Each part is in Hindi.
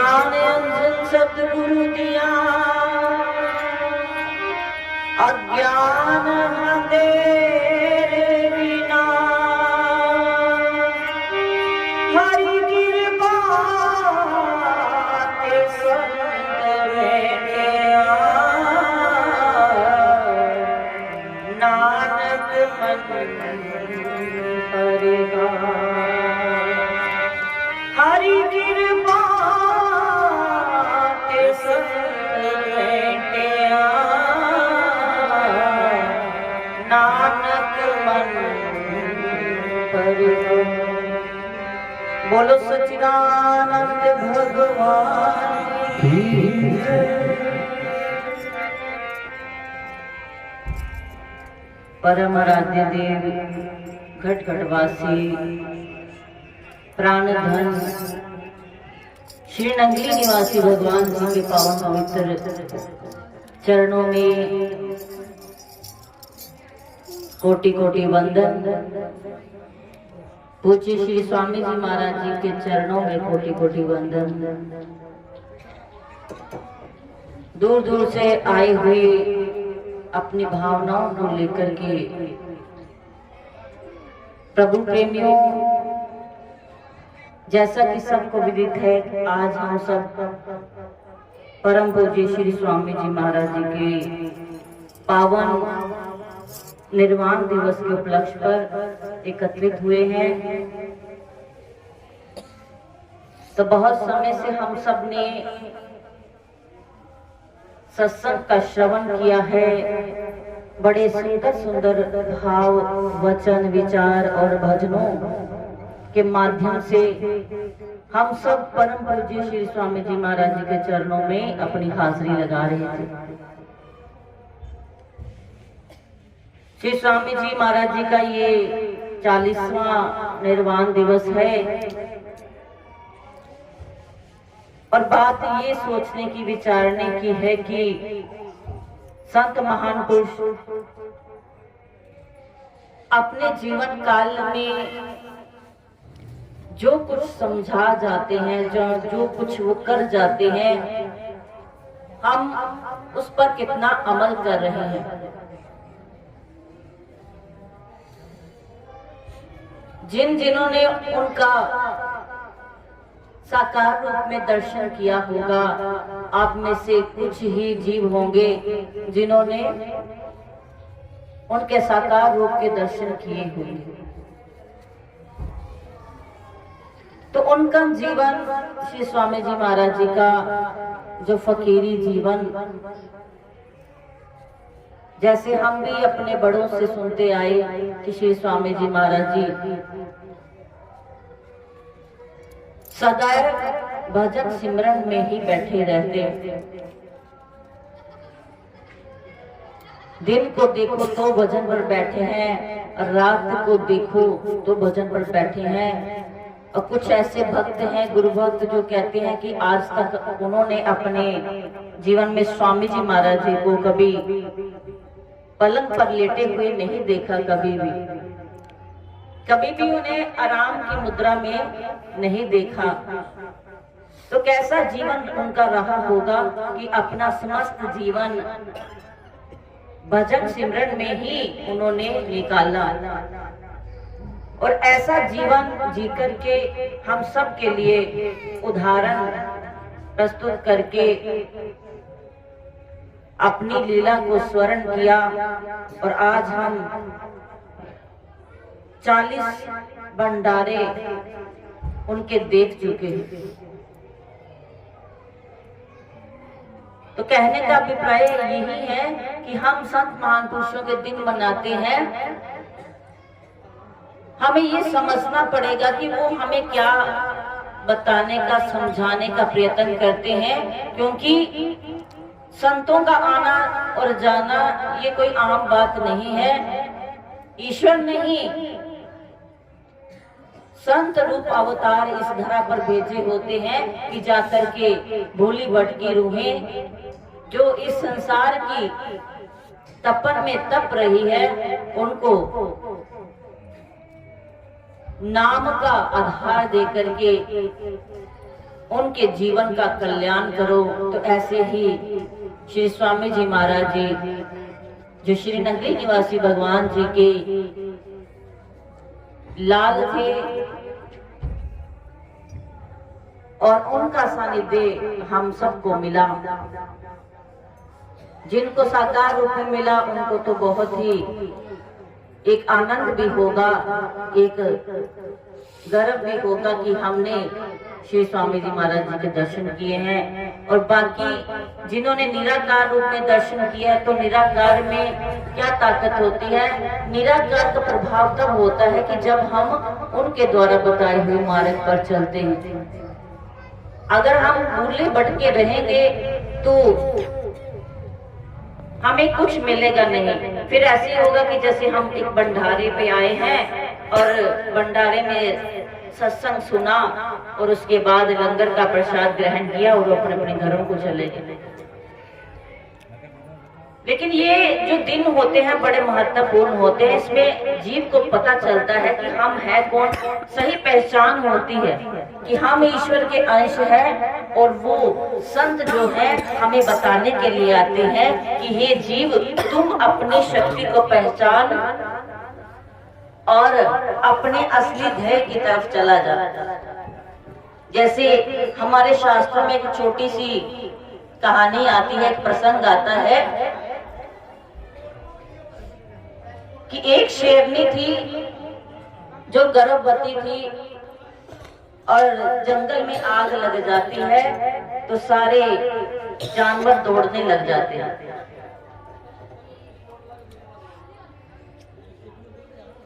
ज्ञान अंजन सतगुरु दिया, अज्ञान अंधेरे बिना हरि कृपा ते संत बैठिया, नानक मन परेगा। हरि कृपा ते संत बैठिया, नानक मन परेगा। बोलो सच्चिदानंद भगवान की जय। परम आराध्य देव घट घटवासी प्राणधन श्री नंगली निवासी भगवान जी के पावन पवित्र चरणों में कोटि कोटि वंदन। पूज्य श्री स्वामी जी महाराज जी के चरणों में कोटि कोटि वंदन। दूर दूर से आए हुए अपनी भावनाओं को लेकर के प्रभु प्रेमियों, जैसा कि सबको विदित है, आज हम सब परम पूज्य श्री स्वामी जी महाराज जी के पावन निर्वाण दिवस के उपलक्ष्य पर एकत्रित हुए हैं। तो बहुत समय से हम सब ने सत्संग का श्रवण किया है। बड़े सुंदर सुंदर भाव, वचन, विचार और भजनों के माध्यम से हम सब परम पूज्य श्री स्वामी जी महाराज जी के चरणों में अपनी हाजिरी लगा रहे थे। श्री स्वामी जी महाराज जी का ये 40वां निर्वाण दिवस है और बात ये सोचने की, विचारने की है कि संत महान पुरुष अपने जीवन काल में जो कुछ समझा जाते हैं, जो कुछ वो कर जाते हैं, हम उस पर कितना अमल कर रहे हैं। जिन्होंने उनका साकार रूप में दर्शन किया होगा, आप में से कुछ ही जीव होंगे जिन्होंने उनके साकार रूप के दर्शन किए होंगे। तो उनका जीवन, श्री स्वामी जी महाराज जी का जो फकीरी जीवन, जैसे हम भी अपने बड़ों से सुनते आए कि श्री स्वामी जी महाराज जी सदैव भजन सिमरन में ही बैठे रहते। दिन को देखो तो भजन पर बैठे हैं, रात को देखो तो भजन पर बैठे हैं। और कुछ ऐसे भक्त हैं, गुरु भक्त, जो कहते हैं कि आज तक उन्होंने अपने जीवन में स्वामी जी महाराज जी को कभी पलंग पर लेटे हुए नहीं देखा, कभी भी उन्हें आराम की मुद्रा में नहीं देखा। तो कैसा जीवन उनका रहा होगा कि अपना समस्त जीवन भजन सिमरन में ही उन्होंने निकाला। और ऐसा जीवन जी करके हम सब के लिए उदाहरण प्रस्तुत करके अपनी लीला को स्वर्ण किया। और आज हम 40 भंडारे उनके देख चुके हैं। तो कहने का अभिप्राय यही है कि हम संत महान पुरुषों के दिन मनाते हैं, हमें ये समझना पड़ेगा कि वो हमें क्या बताने का, समझाने का प्रयत्न करते हैं। क्योंकि संतों का आना और जाना ये कोई आम बात नहीं है। ईश्वर ने ही संत रूप अवतार इस धरा पर भेजे होते हैं कि जाकर के भोली भटकी रूहें जो इस संसार की तपन में तप रही है, उनको नाम का आधार देकर के उनके जीवन का कल्याण करो। तो ऐसे ही श्री स्वामी जी महाराज जी जो श्री नगरी निवासी भगवान जी के लाल थे और उनका सानिध्य हम सबको मिला। जिनको साकार रूप में मिला उनको तो बहुत ही एक आनंद भी होगा, एक गर्व भी होगा कि हमने श्री स्वामी जी महाराज जी के दर्शन किए हैं। और बाकी जिन्होंने निराकार रूप में दर्शन किया है, तो निराकार में क्या ताकत होती है? निराकार का प्रभाव तब होता है कि जब हम उनके द्वारा बताए हुए मार्ग पर चलते हैं। अगर हम भूले भटके रहेंगे तो हमें कुछ मिलेगा नहीं। फिर ऐसे होगा कि जैसे हम एक भंडारे पे आए हैं और भंडारे में सत्संग सुना और उसके बाद लंगर का प्रसाद ग्रहण किया और अपने अपने घरों को चले गए। लेकिन ये जो दिन होते हैं बड़े महत्वपूर्ण होते हैं। इसमें जीव को पता चलता है कि हम है कौन, सही पहचान होती है कि हम ईश्वर के अंश हैं। और वो संत जो है हमें बताने के लिए आते हैं कि हे जीव, तुम अपनी शक्ति को पहचान और अपने असली ध्येय की तरफ चला जा। जैसे हमारे शास्त्रों में एक छोटी सी कहानी आती है, एक प्रसंग आता है कि एक शेरनी थी जो गर्भवती थी और जंगल में आग लग जाती है तो सारे जानवर दौड़ने लग जाते हैं।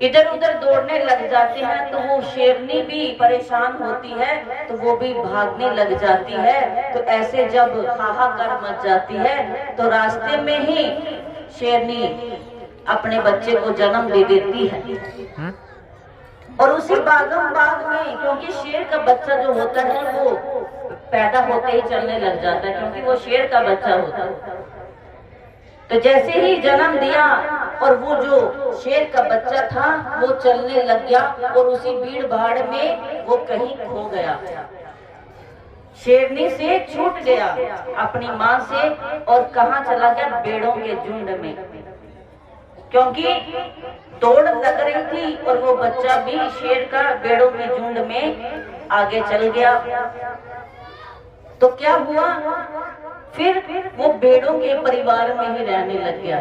इधर उधर दौड़ने लग जाते हैं तो वो शेरनी भी परेशान होती है, तो वो भी भागने लग जाती है। तो ऐसे जब हाहाकार मच जाती है तो रास्ते में ही शेरनी अपने बच्चे को जन्म दे देती है। और उसी बागम बाग में, क्योंकि शेर का बच्चा जो होता है वो पैदा होते ही चलने लग जाता है, क्योंकि वो शेर का बच्चा होता है। तो जैसे ही जन्म दिया और वो जो शेर का बच्चा था वो चलने लग गया और उसी भीड़ भाड़ में वो कहीं खो गया, शेरनी से छूट गया अपनी माँ से और कहाँ चला गया? भेड़ों के झुंड में, क्योंकि दौड़ लग रही थी और वो बच्चा भी शेर का भेड़ों के झुंड में आगे चल गया। तो क्या हुआ? फिर वो भेड़ों के परिवार में ही रहने लग गया,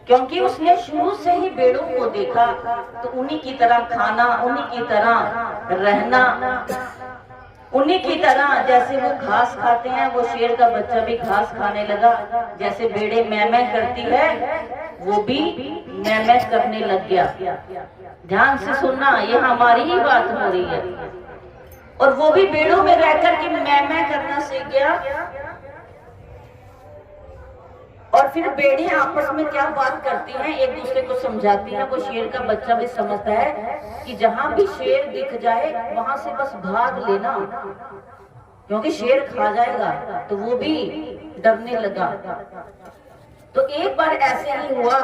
क्योंकि उसने शुरू से ही भेड़ों को देखा। तो उन्हीं की तरह खाना, उन्हीं की तरह रहना, उन्हीं की तरह जैसे वो घास खाते हैं वो शेर का बच्चा भी घास खाने लगा। जैसे भेड़े मैमै करती है वो भी मैमै करने लग गया। ध्यान से सुनना, ये हमारी ही बात हो रही है। और वो भी भेड़ों में रहकर के मैमै करना सीख गया। और फिर भेड़े आपस में क्या बात करती हैं, एक दूसरे को समझाती हैं। वो शेर का बच्चा भी समझता है कि जहां भी शेर दिख जाए वहां से बस भाग लेना, क्योंकि शेर खा जाएगा। तो वो भी डरने लगा। तो एक बार ऐसे ही हुआ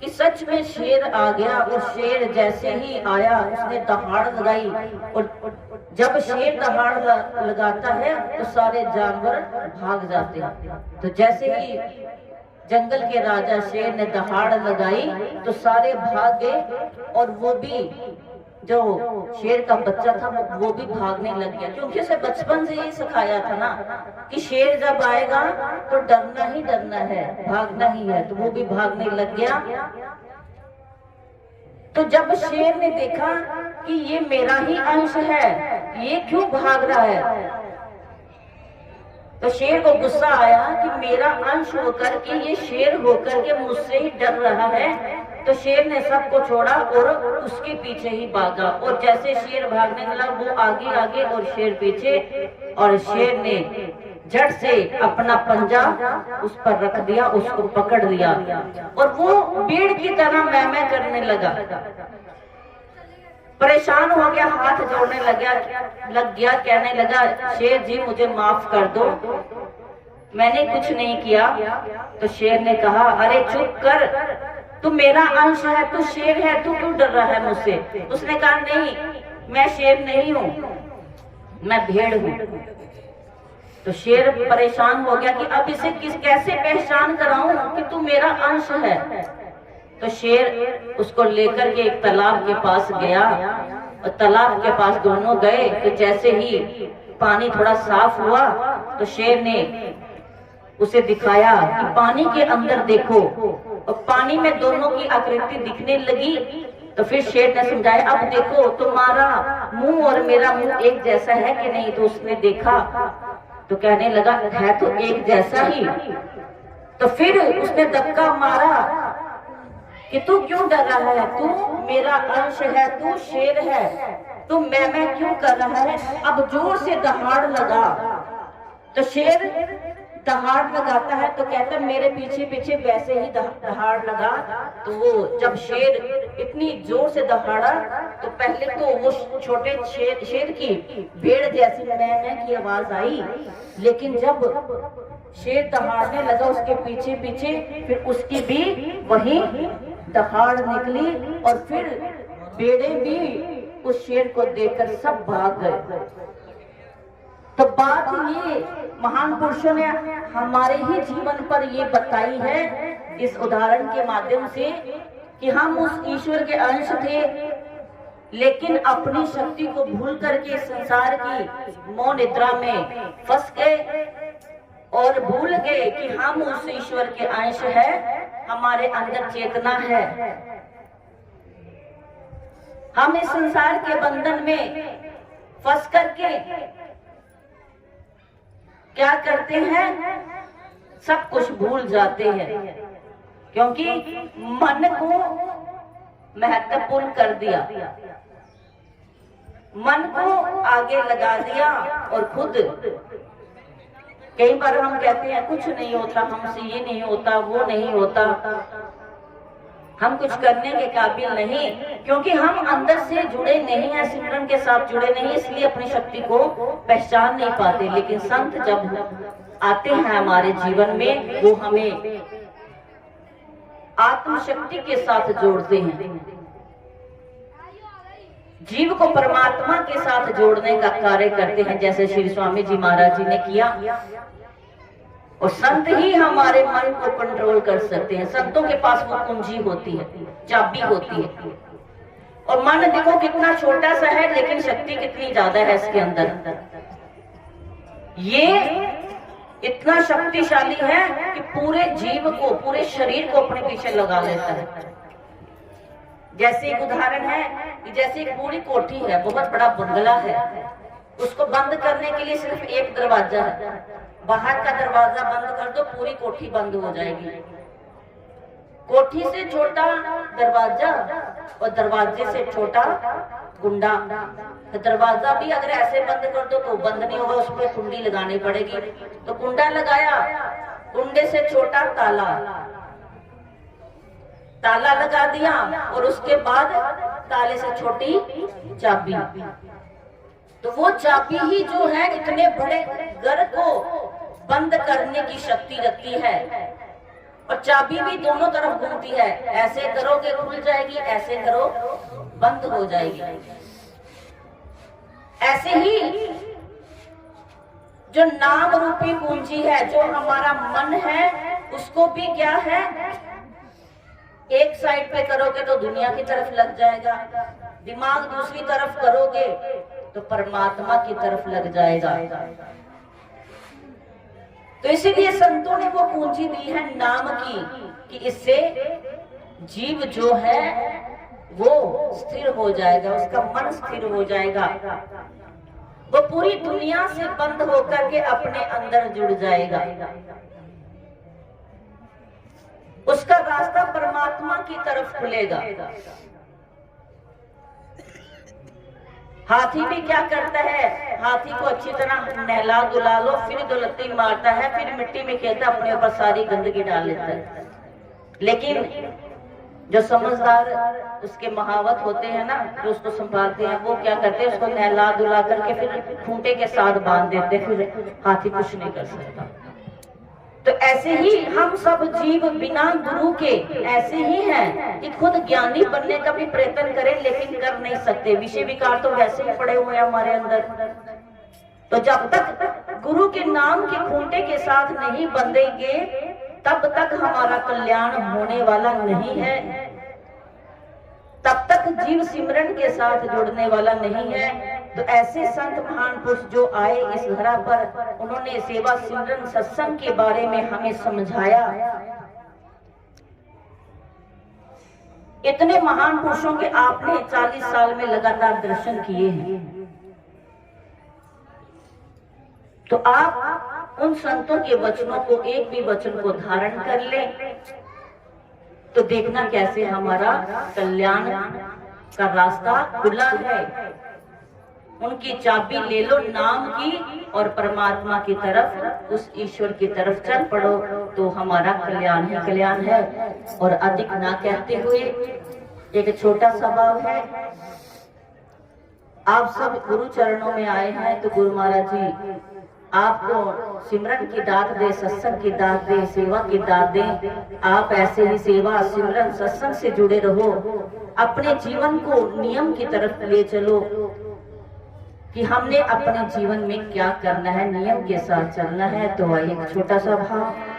कि सच में शेर आ गया और शेर जैसे ही आया उसने दहाड़ लगाई। और जब शेर दहाड़ लगाता है तो सारे जानवर भाग जाते हैं। तो जैसे ही जंगल के राजा शेर ने दहाड़ लगाई तो सारे भाग गए और वो भी जो शेर का बच्चा था वो भी भागने लग गया, क्योंकि उसे बचपन से ही सिखाया था ना कि शेर जब आएगा तो डरना ही डरना है, भागना ही है। तो वो भी भागने लग गया। तो जब शेर ने देखा कि ये मेरा ही अंश है, ये क्यों भाग रहा है, तो शेर को गुस्सा आया कि मेरा अंश होकर के ये शेर होकर के मुझसे ही डर रहा है। तो शेर ने सबको छोड़ा और उसके पीछे ही भागा। और जैसे शेर भागने लगा वो आगे आगे और शेर पीछे। और शेर ने झट से अपना पंजा उस पर रख दिया, उसको पकड़ लिया और वो भेड़ की तरह मैमै करने लगा। परेशान हो गया, हाथ जोड़ने लग गया, कहने लगा शेर जी मुझे माफ कर दो, मैंने कुछ नहीं किया। तो शेर ने कहा अरे चुप कर, तू मेरा अंश है, तू शेर है, तू क्यों डर रहा है मुझसे? उसने कहा नहीं मैं शेर नहीं हूँ, मैं भेड़ हूं। तो शेर परेशान हो गया कि अब इसे कैसे पहचान कराऊं कि तू मेरा अंश है। तो शेर उसको लेकर के एक तालाब के पास गया और तालाब के पास दोनों गए। तो जैसे ही पानी थोड़ा साफ हुआ तो शेर ने उसे दिखाया कि पानी के अंदर देखो, और पानी में दोनों की आकृति दिखने लगी। तो फिर शेर ने समझाया, अब देखो तुम्हारा मुंह और मेरा मुंह एक जैसा है कि नहीं। तो उसने देखा तो कहने लगा, है तो एक जैसा ही। तो फिर उसने धक्का मारा कि तू क्यों डर रहा है, तू मेरा अंश है, तू शेर है, तू मैं क्यों कर रहा है। अब जोर से दहाड़ लगा। तो शेर दहाड़ लगाता है तो कहता है मेरे पीछे पीछे वैसे ही दहाड़ लगा। तो वो जब शेर इतनी जोर से दहाड़ा तो पहले तो वो छोटे शेर की भेड़ जैसी मैं की आवाज आई, लेकिन जब शेर दहाड़ने लगा उसके पीछे पीछे, फिर उसकी भी वही दहाड़ निकली और फिर भेड़े भी उस शेर को देखकर सब भाग गए। तो बात ये महान पुरुषों ने हमारे ही जीवन पर ये बताई है इस उदाहरण के माध्यम से कि हम उस ईश्वर के अंश थे, लेकिन अपनी शक्ति को भूल करके संसार की मोह निद्रा में फंस गए और भूल गए कि हम उस ईश्वर के अंश है, हमारे अंदर चेतना है। हम इस संसार के बंधन में फंस करके क्या करते हैं, सब कुछ भूल जाते हैं, क्योंकि मन को महत्वपूर्ण कर दिया, मन को आगे लगा दिया और खुद कई बार हम कहते हैं कुछ नहीं होता हमसे, ये नहीं होता, वो नहीं होता, हम कुछ करने के काबिल नहीं, क्योंकि हम अंदर से जुड़े नहीं हैं, सिमरन के साथ जुड़े नहीं, इसलिए अपनी शक्ति को पहचान नहीं पाते। लेकिन संत जब आते हैं हमारे जीवन में, वो हमें आत्मशक्ति के साथ जोड़ते हैं, जीव को परमात्मा के साथ जोड़ने का कार्य करते हैं, जैसे श्री स्वामी जी महाराज जी ने किया। और संत ही हमारे मन को कंट्रोल कर सकते हैं। संतों के पास वो कुंजी होती है, चाबी होती है। और मन देखो कितना छोटा सा है, लेकिन शक्ति कितनी ज्यादा है इसके अंदर। ये इतना शक्तिशाली है कि पूरे जीव को, पूरे शरीर को अपने पीछे लगा लेता है। जैसे एक उदाहरण है कि जैसे एक पूरी कोठी है, बहुत बड़ा बंगला है, उसको बंद करने के लिए सिर्फ एक दरवाजा है। बाहर का दरवाजा बंद कर दो, पूरी कोठी बंद हो जाएगी। कोठी से छोटा दरवाजा और दरवाजे से छोटा कुंडा। तो दरवाजा भी अगर ऐसे बंद कर दो तो बंद नहीं होगा, उस पर कुंडी लगानी पड़ेगी। तो कुंडा लगाया, कुंडे से छोटा ताला, ताला लगा दिया और उसके बाद ताले से छोटी चाबी। तो वो चाबी ही जो है इतने बड़े घर को बंद करने की शक्ति रखती है। और चाबी भी दोनों तरफ घूमती है, ऐसे करोगे खुल जाएगी, ऐसे करो बंद हो जाएगी। ऐसे ही जो नाम रूपी कुंजी है, जो हमारा मन है, उसको भी क्या है, एक साइड पे करोगे तो दुनिया की तरफ लग जाएगा, दिमाग दूसरी तरफ करोगे तो परमात्मा की तरफ लग जाएगा। तो इसीलिए संतों ने वो पूंजी दी है नाम की, कि इससे जीव जो है वो स्थिर हो जाएगा, उसका मन स्थिर हो जाएगा, वो पूरी दुनिया से बंद होकर के अपने अंदर जुड़ जाएगा। उसका रास्ता परमात्मा की तरफ खुलेगा। हाथी भी क्या करता है, हाथी को अच्छी तरह नहला धुला लो, फिर दुलत्ती मारता है, फिर मिट्टी में खेलता, अपने ऊपर सारी गंदगी डाल लेता है। लेकिन जो समझदार उसके महावत होते हैं ना, जो उसको संभालते हैं, वो क्या करते हैं, उसको नहला धुला करके फिर खूंटे के साथ बांध देते, फिर हाथी कुछ नहीं कर सकता। तो ऐसे ही हम सब जीव बिना गुरु के ऐसे ही हैं कि खुद ज्ञानी बनने का भी प्रयत्न करें, लेकिन कर नहीं सकते। विषय विकार तो वैसे ही पड़े हुए हैं हमारे अंदर। तो जब तक गुरु के नाम के खूंटे के साथ नहीं बंधेंगे तब तक हमारा कल्याण होने वाला नहीं है, तब तक जीव सिमरन के साथ जुड़ने वाला नहीं है। तो ऐसे संत महान पुरुष जो आए इस धरा पर, उन्होंने सेवा सिमरन सत्संग के बारे में हमें समझाया। इतने महान पुरुषों के आपने 40 साल में लगातार दर्शन किए हैं, तो आप उन संतों के वचनों को, एक भी वचन को धारण कर लें तो देखना कैसे हमारा कल्याण का रास्ता खुला है। उनकी चाबी ले लो नाम की और परमात्मा की तरफ, उस ईश्वर की तरफ चल पड़ो तो हमारा कल्याण ही कल्याण है। और अधिक ना कहते हुए एक छोटा सा भाव है। आप सब गुरु चरणों में आए हैं तो गुरु महाराज जी आपको सिमरन की दात दे, सत्संग की दात दे, सेवा की दात दे। आप ऐसे ही सेवा सिमरन सत्संग से जुड़े रहो, अपने जीवन को नियम की तरफ ले चलो कि हमने अपने जीवन में क्या करना है, नियम के साथ चलना है। तो एक छोटा सा भाव।